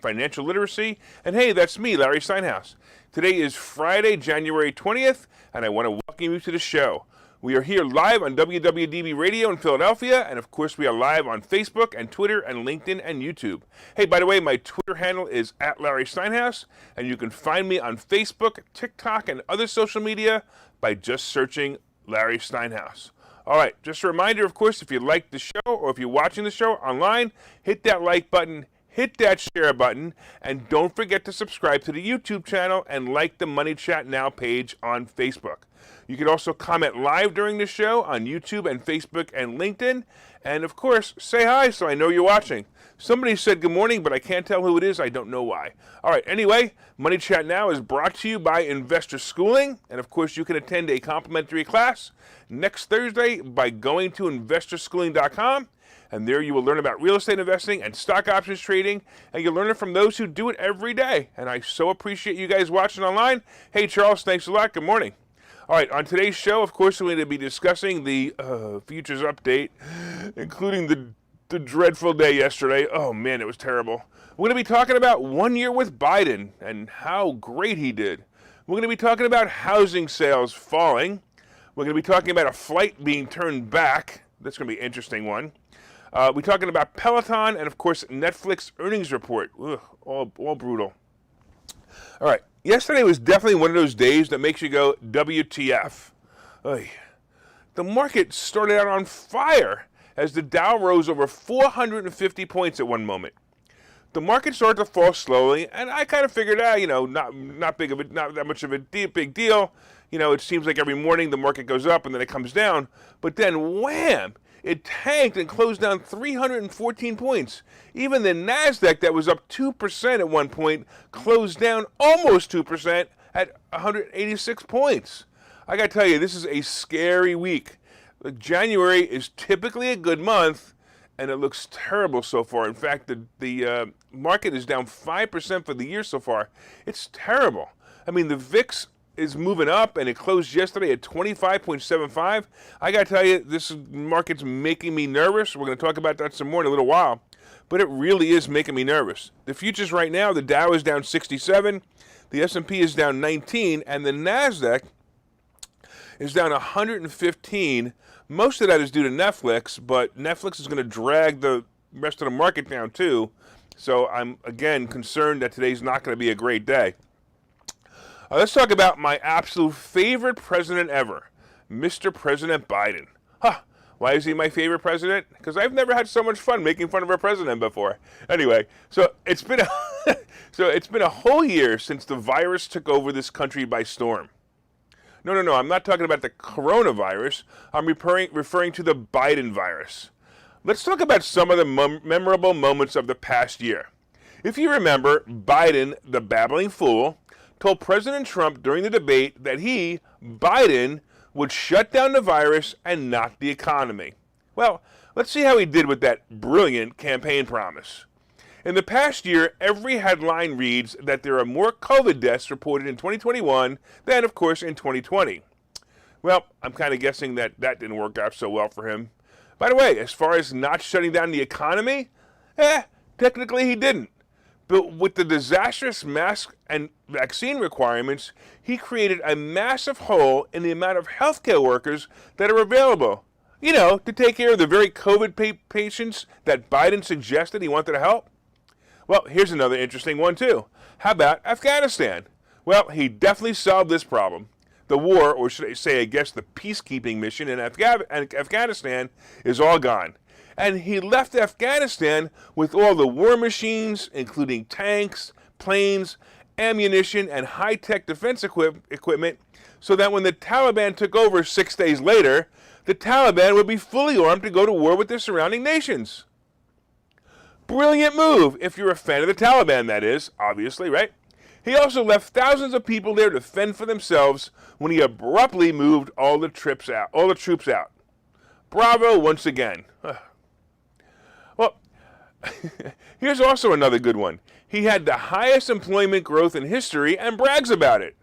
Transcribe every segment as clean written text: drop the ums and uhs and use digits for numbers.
financial literacy. And hey, that's me, Larry Steinhouse. Today is Friday, January 20th, and I want to welcome you to the show. We are here live on WWDB Radio in Philadelphia, and of course we are live on Facebook and Twitter and LinkedIn and YouTube. Hey, by the way, my Twitter handle is @LarrySteinhouse, and you can find me on Facebook, TikTok, and other social media by just searching Larry Steinhouse. All right, just a reminder, of course, if you like the show or if you're watching the show online, hit that like button, hit that share button, and don't forget to subscribe to the YouTube channel and like the Money Chat Now page on Facebook. You can also comment live during the show on YouTube and Facebook and LinkedIn. And of course, say hi so I know you're watching. Somebody said good morning, but I can't tell who it is. I don't know why. All right, anyway, Money Chat Now is brought to you by Investor Schooling. And of course, you can attend a complimentary class next Thursday by going to investorschooling.com. And there you will learn about real estate investing and stock options trading, and you'll learn it from those who do it every day. And I so appreciate you guys watching online. Hey, Charles, thanks a lot. Good morning. All right, on today's show, of course, we're going to be discussing the futures update, including the dreadful day yesterday. Oh, man, it was terrible. We're going to be talking about 1 year with Biden and how great he did. We're going to be talking about housing sales falling. We're going to be talking about a flight being turned back. That's going to be an interesting one. We're talking about Peloton and, of course, Netflix earnings report. Ugh, all brutal. All right. Yesterday was definitely one of those days that makes you go, WTF. Oy. The market started out on fire as the Dow rose over 450 points at one moment. The market started to fall slowly, and I kind of figured, not that much of a big deal. You know, it seems like every morning the market goes up and then it comes down. But then, wham! It tanked and closed down 314 points. Even the NASDAQ, that was up 2% at one point, closed down almost 2% at 186 points. I got to tell you, this is a scary week. January is typically a good month, and it looks terrible so far. In fact, the market is down 5% for the year so far. It's terrible. I mean, the VIX is moving up, and it closed yesterday at 25.75. I got to tell you, this market's making me nervous. We're going to talk about that some more in a little while, but it really is making me nervous. The futures right now, the Dow is down 67, the S&P is down 19, and the NASDAQ is down 115. Most of that is due to Netflix, but Netflix is going to drag the rest of the market down too. So I'm, again, concerned that today's not going to be a great day. Let's talk about my absolute favorite president ever, Mr. President Biden. Why is he my favorite president? Because I've never had so much fun making fun of a president before. Anyway, so it's been a whole year since the virus took over this country by storm. No, I'm not talking about the coronavirus. I'm referring to the Biden virus. Let's talk about some of the memorable moments of the past year. If you remember, Biden, the babbling fool, told President Trump during the debate that he, Biden, would shut down the virus and not the economy. Well, let's see how he did with that brilliant campaign promise. In the past year, every headline reads that there are more COVID deaths reported in 2021 than, of course, in 2020. Well, I'm kind of guessing that didn't work out so well for him. By the way, as far as not shutting down the economy, technically he didn't. But with the disastrous mask and vaccine requirements, he created a massive hole in the amount of healthcare workers that are available. You know, to take care of the very COVID patients that Biden suggested he wanted to help. Well, here's another interesting one too. How about Afghanistan? Well, he definitely solved this problem. The war, or should I say, I guess the peacekeeping mission in Afghanistan is all gone. And he left Afghanistan with all the war machines, including tanks, planes, ammunition, and high-tech defense equipment, so that when the Taliban took over 6 days later, the Taliban would be fully armed to go to war with the surrounding nations. Brilliant move, if you're a fan of the Taliban, that is, obviously, right? He also left thousands of people there to fend for themselves when he abruptly moved all the troops out. Bravo once again. Well, here's also another good one. He had the highest employment growth in history and brags about it.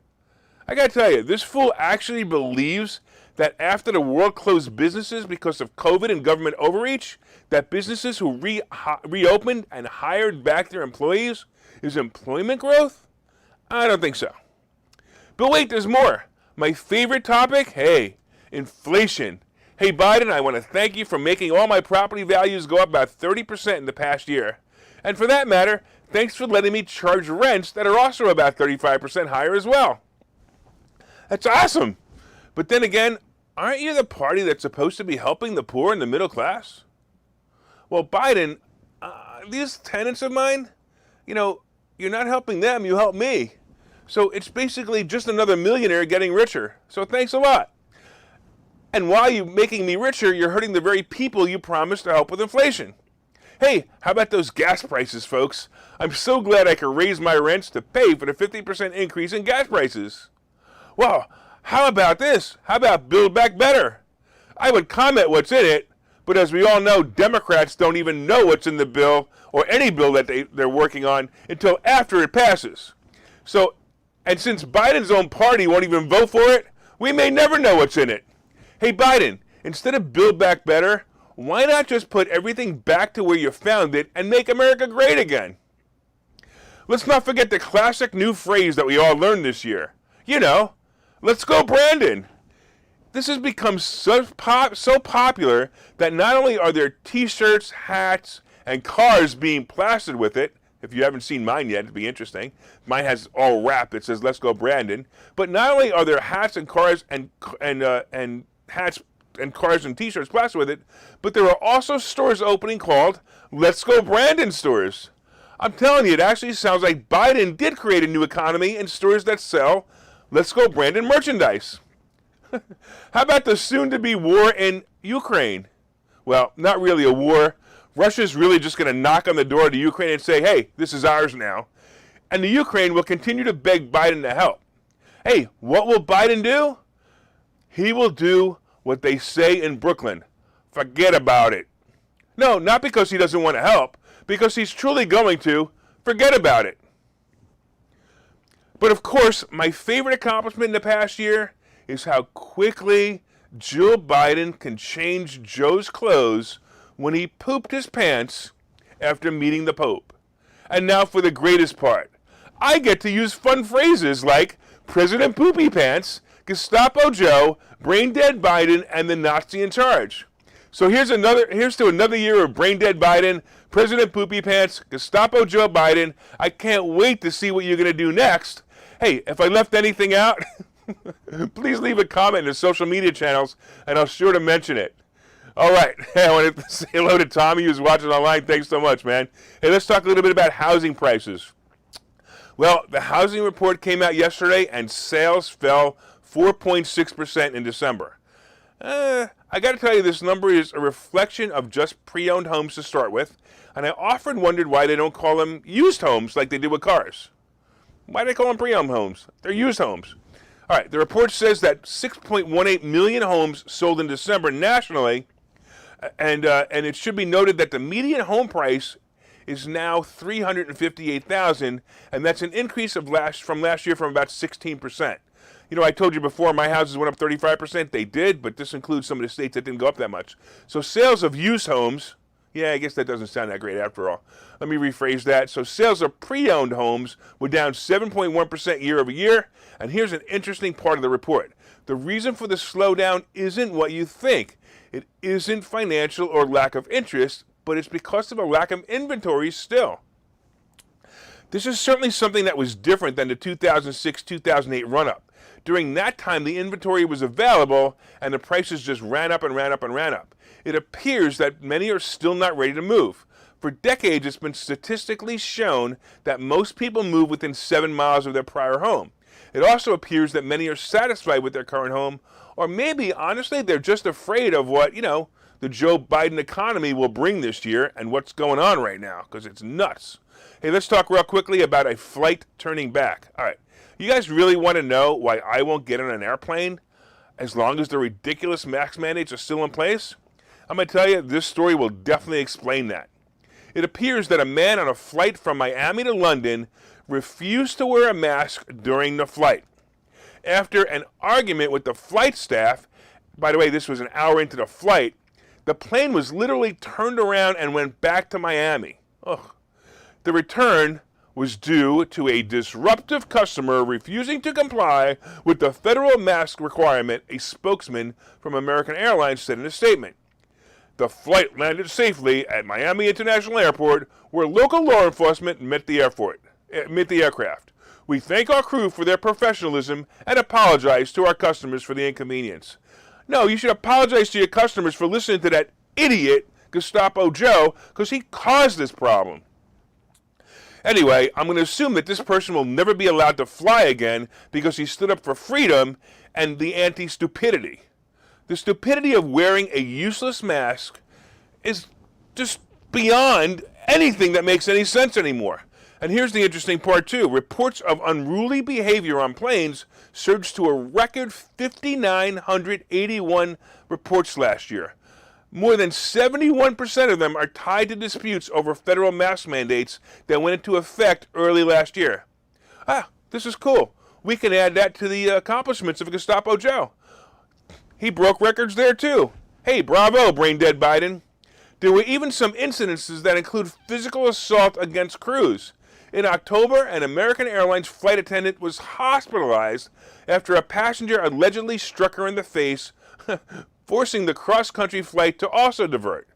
I gotta tell you, this fool actually believes that after the world closed businesses because of COVID and government overreach, that businesses who reopened and hired back their employees Is employment growth? I don't think so. But wait, there's more. My favorite topic? Hey, inflation. Hey, Biden, I want to thank you for making all my property values go up about 30% in the past year. And for that matter, thanks for letting me charge rents that are also about 35% higher as well. That's awesome. But then again, aren't you the party that's supposed to be helping the poor and the middle class? Well, Biden, these tenants of mine, you're not helping them, you help me. So it's basically just another millionaire getting richer. So thanks a lot. And while you're making me richer, you're hurting the very people you promised to help with inflation. Hey, how about those gas prices, folks? I'm so glad I could raise my rents to pay for the 50% increase in gas prices. Well, how about this? How about Build Back Better? I would comment what's in it, but as we all know, Democrats don't even know what's in the bill or any bill that they're working on until after it passes. So, and since Biden's own party won't even vote for it, we may never know what's in it. Hey, Biden, instead of Build Back Better, why not just put everything back to where you found it and make America great again? Let's not forget the classic new phrase that we all learned this year. Let's go Brandon. This has become so popular that not only are there t-shirts, hats, and cars being plastered with it. If you haven't seen mine yet, it'd be interesting. Mine has all wrap. It says, "Let's go Brandon." But not only are there hats and cars and hats and cars and t-shirts plastered with it, but there are also stores opening called "Let's Go Brandon" stores. I'm telling you, it actually sounds like Biden did create a new economy in stores that sell "Let's Go Brandon" merchandise. How about the soon-to-be war in Ukraine? Well, not really a war. Russia's really just going to knock on the door to Ukraine and say, hey, this is ours now. And the Ukraine will continue to beg Biden to help. Hey, what will Biden do? He will do what they say in Brooklyn. Forget about it. No, not because he doesn't want to help, because he's truly going to forget about it. But of course, my favorite accomplishment in the past year is how quickly Joe Biden can change Joe's clothes when he pooped his pants after meeting the Pope. And now for the greatest part. I get to use fun phrases like President Poopy Pants, Gestapo Joe, Brain Dead Biden, and the Nazi in charge. So here's to another year of Brain Dead Biden, President Poopy Pants, Gestapo Joe Biden. I can't wait to see what you're going to do next. Hey, if I left anything out, please leave a comment in the social media channels, and I'll sure to mention it. All right, I want to say hello to Tommy who's watching online. Thanks so much, man. Hey, let's talk a little bit about housing prices. Well, the housing report came out yesterday, and sales fell 4.6% in December. I got to tell you, this number is a reflection of just pre-owned homes to start with, and I often wondered why they don't call them used homes like they do with cars. Why do they call them pre-owned homes? They're used homes. All right, the report says that 6.18 million homes sold in December nationally, and it should be noted that the median home price is now $358,000, and that's an increase from last year from about 16%. I told you before my houses went up 35%. They did, but this includes some of the states that didn't go up that much. So sales of used homes, I guess that doesn't sound that great after all. Let me rephrase that. So sales of pre-owned homes were down 7.1% year over year. And here's an interesting part of the report. The reason for the slowdown isn't what you think. It isn't financial or lack of interest, but it's because of a lack of inventory still. This is certainly something that was different than the 2006-2008 run-up. During that time, the inventory was available, and the prices just ran up and ran up and ran up. It appears that many are still not ready to move. For decades, it's been statistically shown that most people move within 7 miles of their prior home. It also appears that many are satisfied with their current home, or maybe, honestly, they're just afraid of what, the Joe Biden economy will bring this year and what's going on right now, because it's nuts. Hey, let's talk real quickly about a flight turning back. All right. You guys really want to know why I won't get on an airplane as long as the ridiculous mask mandates are still in place? I'm going to tell you, this story will definitely explain that. It appears that a man on a flight from Miami to London refused to wear a mask during the flight. After an argument with the flight staff, by the way, this was an hour into the flight, the plane was literally turned around and went back to Miami. Ugh. The return was due to a disruptive customer refusing to comply with the federal mask requirement, a spokesman from American Airlines said in a statement. The flight landed safely at Miami International Airport, where local law enforcement met the aircraft. We thank our crew for their professionalism and apologize to our customers for the inconvenience. No, you should apologize to your customers for listening to that idiot Gestapo Joe, because he caused this problem. Anyway, I'm going to assume that this person will never be allowed to fly again because he stood up for freedom and the anti-stupidity. The stupidity of wearing a useless mask is just beyond anything that makes any sense anymore. And here's the interesting part too. Reports of unruly behavior on planes surged to a record 5,981 reports last year. More than 71% of them are tied to disputes over federal mask mandates that went into effect early last year. This is cool. We can add that to the accomplishments of Gestapo Joe. He broke records there too. Hey, bravo, brain-dead Biden. There were even some incidences that include physical assault against crews. In October, an American Airlines flight attendant was hospitalized after a passenger allegedly struck her in the face, forcing the cross-country flight to also divert.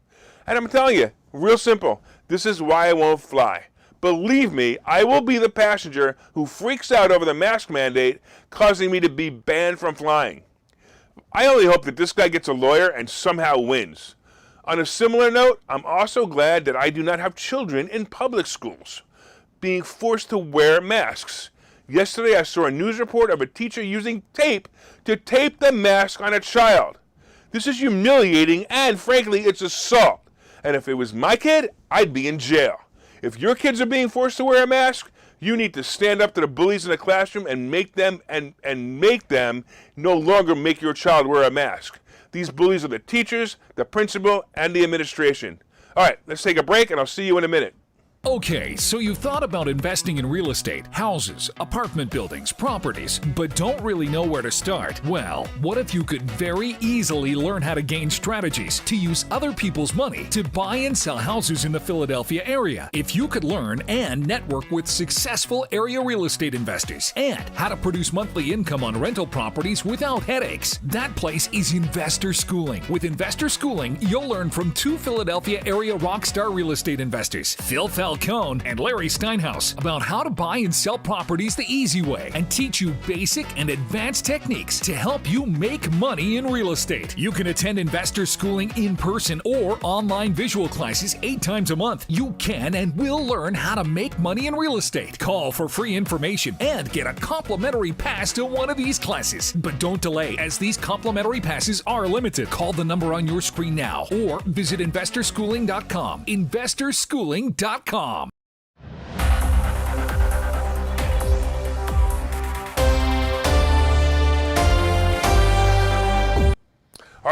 And I'm telling you, real simple, this is why I won't fly. Believe me, I will be the passenger who freaks out over the mask mandate, causing me to be banned from flying. I only hope that this guy gets a lawyer and somehow wins. On a similar note, I'm also glad that I do not have children in public schools being forced to wear masks. Yesterday, I saw a news report of a teacher using tape to tape the mask on a child. This is humiliating, and frankly, it's assault. And if it was my kid, I'd be in jail. If your kids are being forced to wear a mask, you need to stand up to the bullies in the classroom and make them no longer make your child wear a mask. These bullies are the teachers, the principal, and the administration. All right, let's take a break, and I'll see you in a minute. Okay, so you've thought about investing in real estate, houses, apartment buildings, properties, but don't really know where to start? Well, what if you could very easily learn how to gain strategies to use other people's money to buy and sell houses in the Philadelphia area? If you could learn and network with successful area real estate investors and how to produce monthly income on rental properties without headaches, that place is Investor Schooling. With Investor Schooling, you'll learn from two Philadelphia area rockstar real estate investors, Phil Falcone and Larry Steinhouse, about how to buy and sell properties the easy way and teach you basic and advanced techniques to help you make money in real estate. You can attend Investor Schooling in person or online visual classes 8 times a month. You can and will learn how to make money in real estate. Call for free information and get a complimentary pass to one of these classes. But don't delay, as these complimentary passes are limited. Call the number on your screen now or visit investorschooling.com. investorschooling.com. All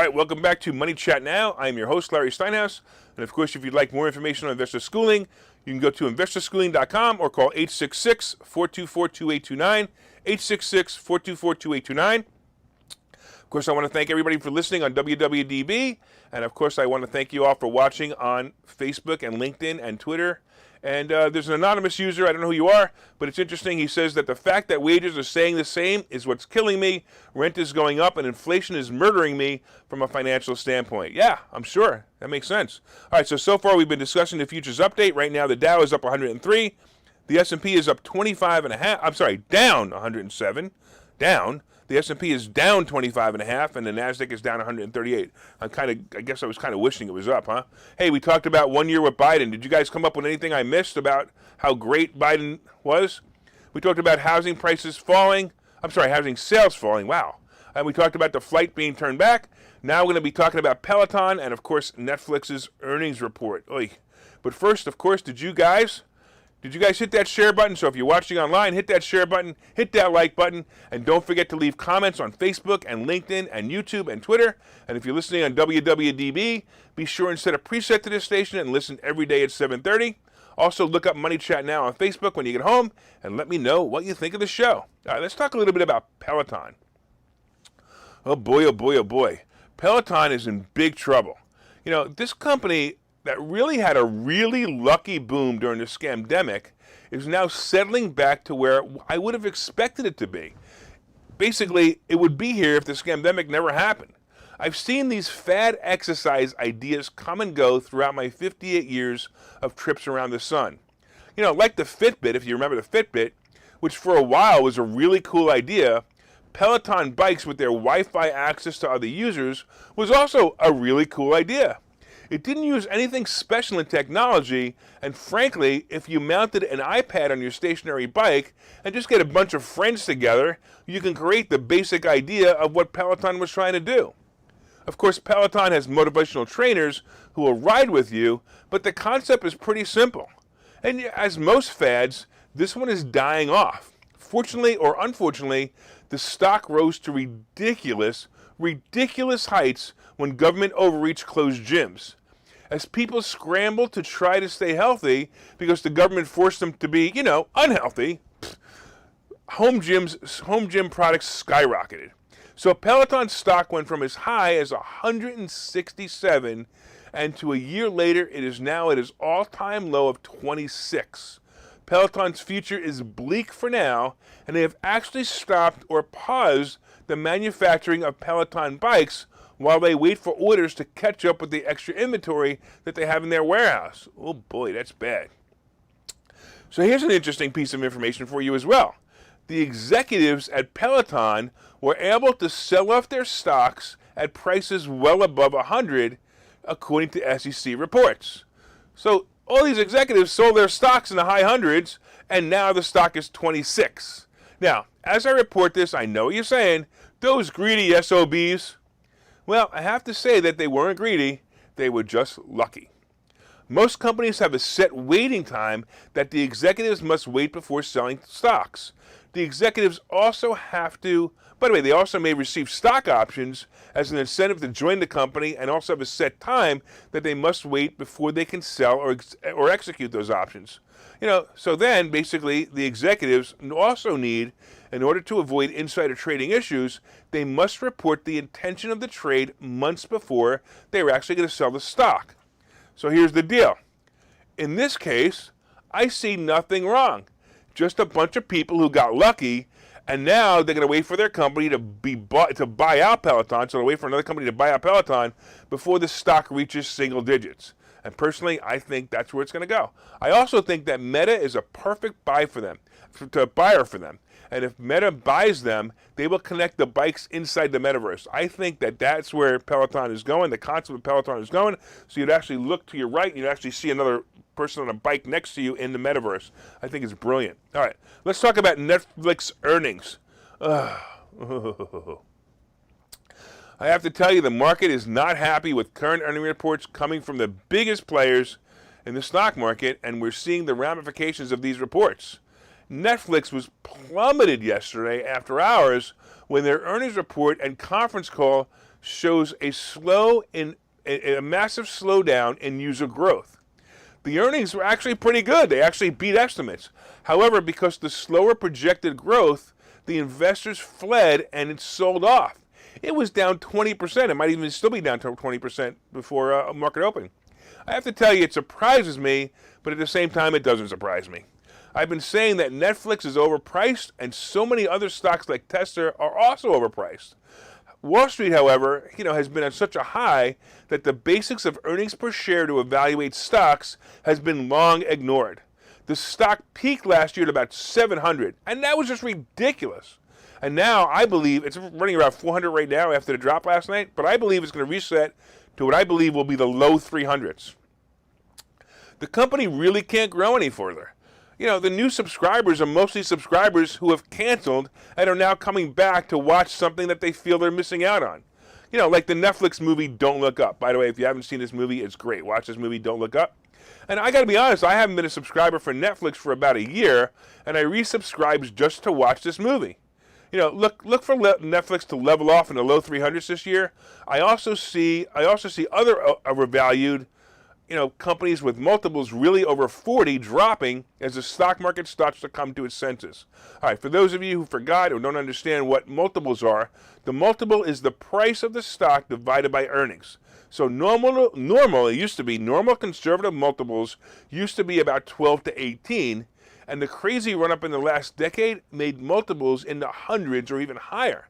right, welcome back to Money Chat Now. I'm your host, Larry Steinhouse. And of course, if you'd like more information on Investor Schooling, you can go to investorschooling.com or call 866-424-2829, 866-424-2829. Of course, I want to thank everybody for listening on WWDB. And of course, I want to thank you all for watching on Facebook and LinkedIn and Twitter. And there's an anonymous user, I don't know who you are, but it's interesting. He says that the fact that wages are staying the same is what's killing me. Rent is going up and inflation is murdering me from a financial standpoint. Yeah, I'm sure. That makes sense. All right, so far we've been discussing the futures update. Right now the Dow is up 103. The S&P is up 25.5. I'm sorry, down 107. Down. The S&P is down 25.5, and the Nasdaq is down 138. I guess I was kind of wishing it was up, huh? Hey, we talked about 1 year with Biden. Did you guys come up with anything I missed about how great Biden was? We talked about housing prices falling. I'm sorry, housing sales falling. Wow. And we talked about the flight being turned back. Now we're going to be talking about Peloton and, of course, Netflix's earnings report. Oy. But first, of course, did you guys hit that share button? So if you're watching online, hit that share button, hit that like button, and don't forget to leave comments on Facebook and LinkedIn and YouTube and Twitter. And if you're listening on WWDB, be sure and set a preset to this station and listen every day at 7:30. Also, look up Money Chat Now on Facebook when you get home, and let me know what you think of the show. All right, let's talk a little bit about Peloton. Oh boy, oh boy, oh boy. Peloton is in big trouble. You know, this company that really had a really lucky boom during the scamdemic is now settling back to where I would have expected it to be. Basically, it would be here if this pandemic never happened. I've seen these fad exercise ideas come and go throughout my 58 years of trips around the sun. Like the Fitbit, if you remember the Fitbit, which for a while was a really cool idea. Peloton bikes with their Wi-Fi access to other users was also a really cool idea. It didn't use anything special in technology, and frankly, if you mounted an iPad on your stationary bike and just get a bunch of friends together, you can create the basic idea of what Peloton was trying to do. Of course, Peloton has motivational trainers who will ride with you, but the concept is pretty simple. And as most fads, this one is dying off. Fortunately or unfortunately, the stock rose to ridiculous heights when government overreach closed gyms. As people scrambled to try to stay healthy because the government forced them to be, unhealthy, home gym products skyrocketed. So Peloton stock went from as high as 167, and to a year later, it is now at its all-time low of 26. Peloton's future is bleak for now, and they have actually stopped or paused the manufacturing of Peloton bikes while they wait for orders to catch up with the extra inventory that they have in their warehouse. Oh boy, that's bad. So here's an interesting piece of information for you as well. The executives at Peloton were able to sell off their stocks at prices well above 100, according to SEC reports. So all these executives sold their stocks in the high hundreds, and now the stock is 26. Now, as I report this, I know what you're saying, those greedy SOBs. Well, I have to say that they weren't greedy, they were just lucky. Most companies have a set waiting time that the executives must wait before selling stocks. The executives also have to, by the way, they also may receive stock options as an incentive to join the company, and also have a set time that they must wait before they can sell or execute those options. So then basically the executives also need, in order to avoid insider trading issues, they must report the intention of the trade months before they are actually going to sell the stock. So here's the deal. In this case, I see nothing wrong. Just a bunch of people who got lucky, and now they're going to wait for their company to buy out Peloton, so they'll wait for another company to buy out Peloton before the stock reaches single digits. And personally, I think that's where it's going to go. I also think that Meta is a perfect buyer for them. And if Meta buys them, they will connect the bikes inside the metaverse. I think that that's where Peloton is going, the concept of Peloton is going. So you'd actually look to your right and you'd actually see another person on a bike next to you in the metaverse. I think it's brilliant. All right, let's talk about Netflix earnings. I have to tell you, the market is not happy with current earning reports coming from the biggest players in the stock market, and we're seeing the ramifications of these reports. Netflix was plummeted yesterday after hours when their earnings report and conference call shows a massive slowdown in user growth. The earnings were actually pretty good. They actually beat estimates. However, because the slower projected growth, the investors fled and it sold off. It was down 20%. It might even still be down to 20% before market opening. I have to tell you, it surprises me, but at the same time, it doesn't surprise me. I've been saying that Netflix is overpriced, and so many other stocks like Tesla are also overpriced. Wall Street, however, has been at such a high that the basics of earnings per share to evaluate stocks has been long ignored. The stock peaked last year at about 700, and that was just ridiculous. And now I believe it's running around 400 right now after the drop last night, but I believe it's going to reset to what I believe will be the low 300s. The company really can't grow any further. The new subscribers are mostly subscribers who have canceled and are now coming back to watch something that they feel they're missing out on. Like the Netflix movie Don't Look Up. By the way, if you haven't seen this movie, it's great. Watch this movie, Don't Look Up. And I got to be honest, I haven't been a subscriber for Netflix for about a year, and I resubscribed just to watch this movie. Look for Netflix to level off in the low 300s this year. I also see other overvalued companies with multiples really over 40 dropping as the stock market starts to come to its senses. All right, for those of you who forgot or don't understand what multiples are, the multiple is the price of the stock divided by earnings. So normal conservative multiples used to be about 12 to 18, And the crazy run-up in the last decade made multiples in the hundreds or even higher.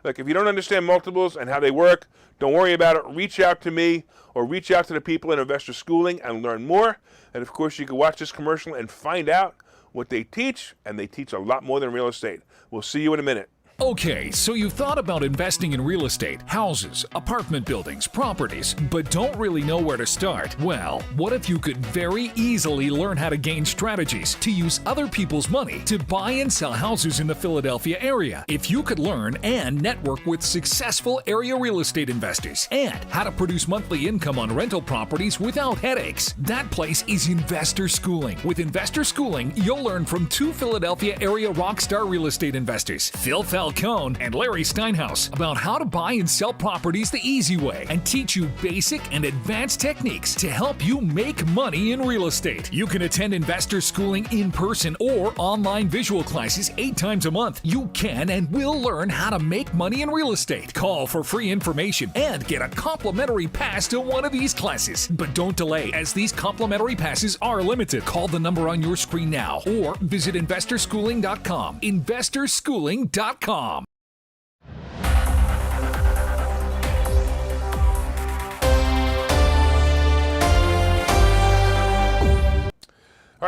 Look, if you don't understand multiples and how they work, don't worry about it. Reach out to me or reach out to the people in Investor Schooling and learn more. And of course, you can watch this commercial and find out what they teach, and they teach a lot more than real estate. We'll see you in a minute. Okay, so you've thought about investing in real estate, houses, apartment buildings, properties, but don't really know where to start? Well, what if you could very easily learn how to gain strategies to use other people's money to buy and sell houses in the Philadelphia area? If you could learn and network with successful area real estate investors and how to produce monthly income on rental properties without headaches, that place is Investor Schooling. With Investor Schooling, you'll learn from two Philadelphia area rockstar real estate investors, Phil Falcone and Larry Steinhouse, about how to buy and sell properties the easy way and teach you basic and advanced techniques to help you make money in real estate. You can attend Investor Schooling in person or online visual classes 8 times a month. You can and will learn how to make money in real estate. Call for free information and get a complimentary pass to one of these classes. But don't delay, as these complimentary passes are limited. Call the number on your screen now or visit investorschooling.com. investorschooling.com. All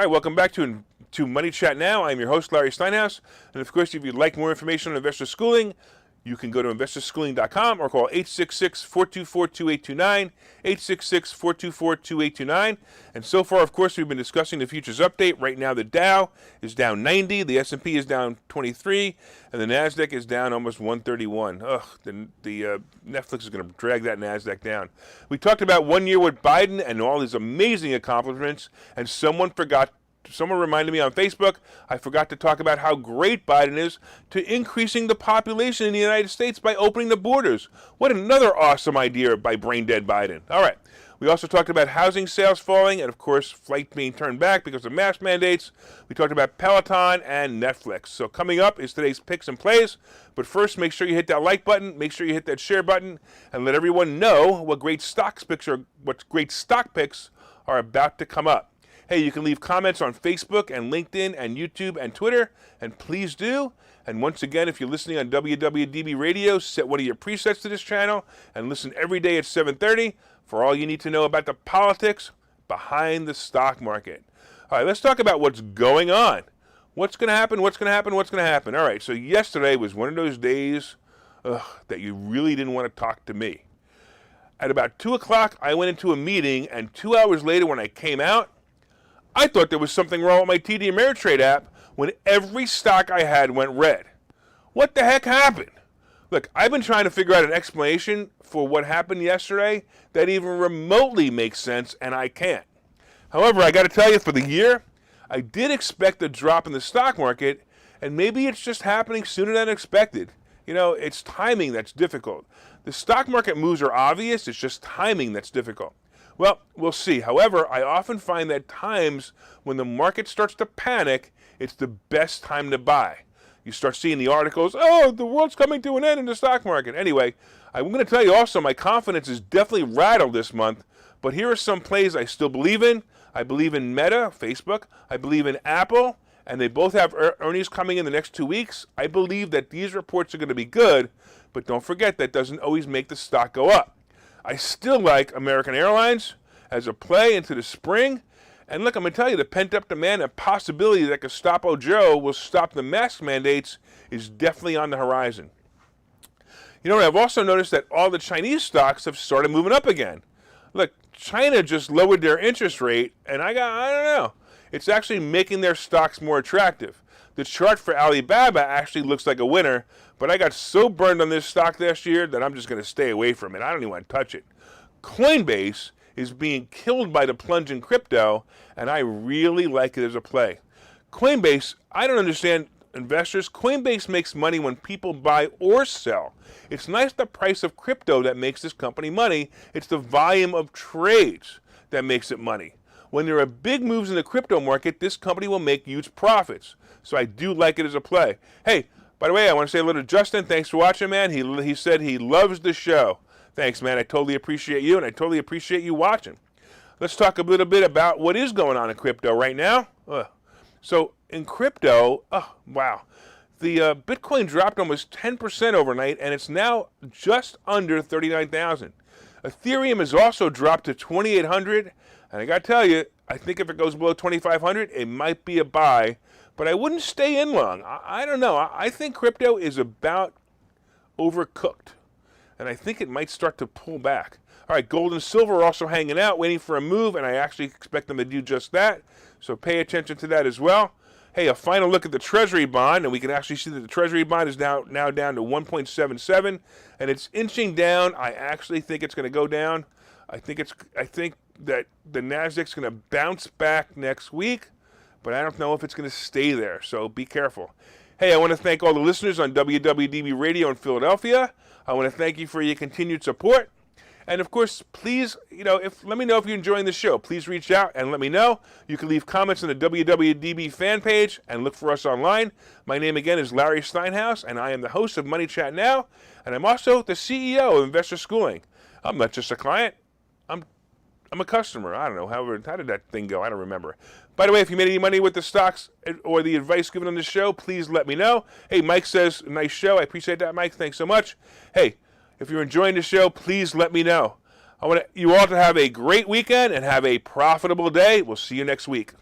right, welcome back to Money Chat Now. I'm your host, Larry Steinhouse. And of course, if you'd like more information on Investor Schooling, you can go to investorschooling.com or call 866-424-2829, 866-424-2829. And so far, of course, we've been discussing the futures update. Right now, the Dow is down 90, the S&P is down 23, and the NASDAQ is down almost 131. Ugh, the Netflix is going to drag that NASDAQ down. We talked about 1 year with Biden and all his amazing accomplishments, and someone reminded me on Facebook, I forgot to talk about how great Biden is to increasing the population in the United States by opening the borders. What another awesome idea by brain-dead Biden. All right. We also talked about housing sales falling and, of course, flights being turned back because of mask mandates. We talked about Peloton and Netflix. So coming up is today's picks and plays. But first, make sure you hit that like button, make sure you hit that share button, and let everyone know what great stock picks are about to come up. Hey, you can leave comments on Facebook and LinkedIn and YouTube and Twitter, and please do. And once again, if you're listening on WWDB Radio, set one of your presets to this channel and listen every day at 7:30 for all you need to know about the politics behind the stock market. All right, let's talk about what's going on. What's going to happen? What's going to happen? What's going to happen? All right, so yesterday was one of those days that you really didn't want to talk to me. At about 2 o'clock, I went into a meeting, and 2 hours later when I came out, I thought there was something wrong with my TD Ameritrade app when every stock I had went red. What the heck happened? Look, I've been trying to figure out an explanation for what happened yesterday that even remotely makes sense, and I can't. However, I got to tell you, for the year, I did expect a drop in the stock market, and maybe it's just happening sooner than expected. You know, it's timing that's difficult. The stock market moves are obvious, it's just timing that's difficult. Well, we'll see. However, I often find that times when the market starts to panic, it's the best time to buy. You start seeing the articles, oh, the world's coming to an end in the stock market. Anyway, I'm going to tell you also my confidence is definitely rattled this month, but here are some plays I still believe in. I believe in Meta, Facebook. I believe in Apple, and they both have earnings coming in the next 2 weeks. I believe that these reports are going to be good, but don't forget that doesn't always make the stock go up. I still like American Airlines as a play into the spring. And look, I'm going to tell you, the pent-up demand and possibility that Gestapo Joe will stop the mask mandates is definitely on the horizon. You know what? I've also noticed that all the Chinese stocks have started moving up again. Look, China just lowered their interest rate, and I don't know. It's actually making their stocks more attractive. The chart for Alibaba actually looks like a winner, but I got so burned on this stock last year that I'm just going to stay away from it. I don't even want to touch it. Coinbase is being killed by the plunge in crypto, and I really like it as a play. Coinbase, I don't understand investors. Coinbase makes money when people buy or sell. It's not the price of crypto that makes this company money. It's the volume of trades that makes it money. When there are big moves in the crypto market, this company will make huge profits. So I do like it as a play. Hey, by the way, I want to say hello to Justin. Thanks for watching, man. He said he loves the show. Thanks, man. I totally appreciate you, and I totally appreciate you watching. Let's talk a little bit about what is going on in crypto right now. So in crypto, oh, wow. The Bitcoin dropped almost 10% overnight, and it's now just under 39,000. Ethereum has also dropped to 2,800, and I got to tell you, I think if it goes below 2,500, it might be a buy, but I wouldn't stay in long. I don't know. I think crypto is about overcooked, and I think it might start to pull back. All right, gold and silver are also hanging out, waiting for a move, and I actually expect them to do just that, so pay attention to that as well. Hey, a final look at the Treasury bond, and we can actually see that the Treasury bond is now down to 1.77, and it's inching down. I actually think it's going to go down. I think that the Nasdaq's going to bounce back next week, but I don't know if it's going to stay there, so be careful. Hey, I want to thank all the listeners on WWDB Radio in Philadelphia. I want to thank you for your continued support. And of course, please, let me know if you're enjoying the show. Please reach out and let me know. You can leave comments on the WWDB fan page and look for us online. My name again is Larry Steinhouse, and I am the host of Money Chat Now, and I'm also the CEO of Investor Schooling. I'm not just a client. I'm a customer. I don't know. How did that thing go? I don't remember. By the way, if you made any money with the stocks or the advice given on the show, please let me know. Hey, Mike says, nice show. I appreciate that, Mike. Thanks so much. Hey, if you're enjoying the show, please let me know. I want you all to have a great weekend and have a profitable day. We'll see you next week.